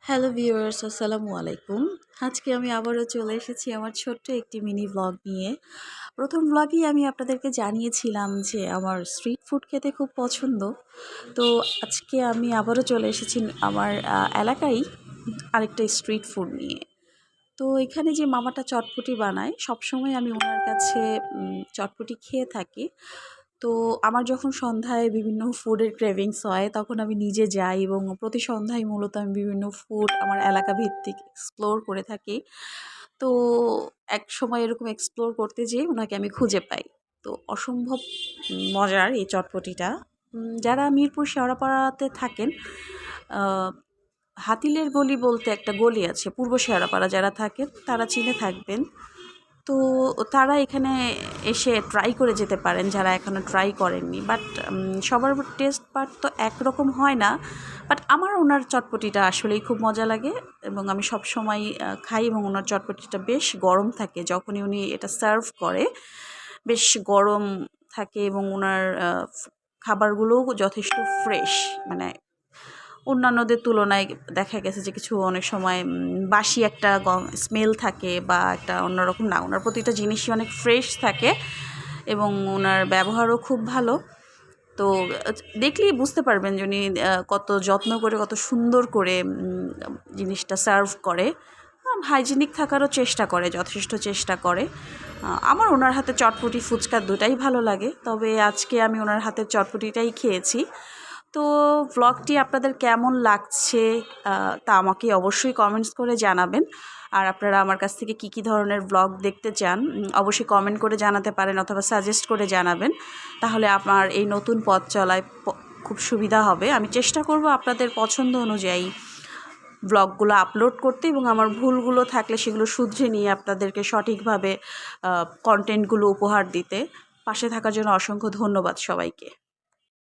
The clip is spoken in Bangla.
হ্যালো ভিউয়ার্স, আসসালামু আলাইকুম। আজকে আমি আবারও চলে এসেছি আমার ছোট্ট একটি মিনি ব্লগ নিয়ে। প্রথম ব্লগেই আমি আপনাদেরকে জানিয়েছিলাম যে আমার স্ট্রিট ফুড খেতে খুব পছন্দ। তো আজকে আমি আবারও চলে এসেছি আমার এলাকায় আরেকটা স্ট্রিট ফুড নিয়ে। তো এখানে যে মামাটা চটপটি বানায়, সবসময় আমি ওনার কাছে চটপটি খেয়ে থাকি। তো আমার যখন সন্ধ্যায় বিভিন্ন ফুডের ক্রেভিংস হয়, তখন আমি নিজে যাই এবং প্রতি সন্ধ্যায় মূলত আমি বিভিন্ন ফুড আমার এলাকা ভিত্তিক এক্সপ্লোর করে থাকি। তো একসময় এরকম এক্সপ্লোর করতে যেয়ে ওনাকে আমি খুঁজে পাই। তো অসম্ভব মজার এই চটপটিটা। যারা মিরপুর শেওড়াপাড়াতে থাকেন, আ হাতিলের গলি বলতে একটা গলি আছে, পূর্ব শেওড়াপাড়া যারা থাকেন তারা চিনে থাকবেন। তো তারা এখানে এসে ট্রাই করে যেতে পারেন যারা এখনও ট্রাই করেননি। বাট সবার টেস্ট বাট তো একরকম হয় না। বাট আমার ওনার চটপটিটা আসলেই খুব মজা লাগে এবং আমি সবসময় খাই এবং ওনার চটপটিটা বেশ গরম থাকে যখনই উনি এটা সার্ভ করে। বেশ গরম থাকে এবং ওনার খাবারগুলোও যথেষ্ট ফ্রেশ। মানে অন্যান্যদের তুলনায় দেখা গেছে যে কিছু অনেক সময় বাসি একটা স্মেল থাকে বা একটা অন্যরকম না, ওনার প্রতিটা জিনিসই অনেক ফ্রেশ থাকে এবং ওনার ব্যবহারও খুব ভালো। তো দেখলেই বুঝতে পারবেন যে উনি কত যত্ন করে কত সুন্দর করে জিনিসটা সার্ভ করে। হাইজিনিক থাকারও চেষ্টা করে, যথেষ্ট চেষ্টা করে। আমার ওনার হাতে চটপটি ফুচকা দুটাই ভালো লাগে, তবে আজকে আমি ওনার হাতের চটপটিটাই খেয়েছি। তো ভ্লগটি আপনাদের কেমন লাগছে তা আমাকে অবশ্যই কমেন্টস করে জানাবেন। আর আপনারা আমার কাছ থেকে কী ধরনের ভ্লগ দেখতে চান অবশ্যই কমেন্ট করে জানাতে পারেন অথবা সাজেস্ট করে জানাবেন। তাহলে আমার এই নতুন পথ চলায় খুব সুবিধা হবে। আমি চেষ্টা করব আপনাদের পছন্দ অনুযায়ী ভ্লগগুলো আপলোড করতে এবং আমার ভুলগুলো থাকলে সেগুলো শুধরে নিয়ে আপনাদেরকে সঠিকভাবে কন্টেন্টগুলো উপহার দিতে। পাশে থাকার জন্য অসংখ্য ধন্যবাদ সবাইকে।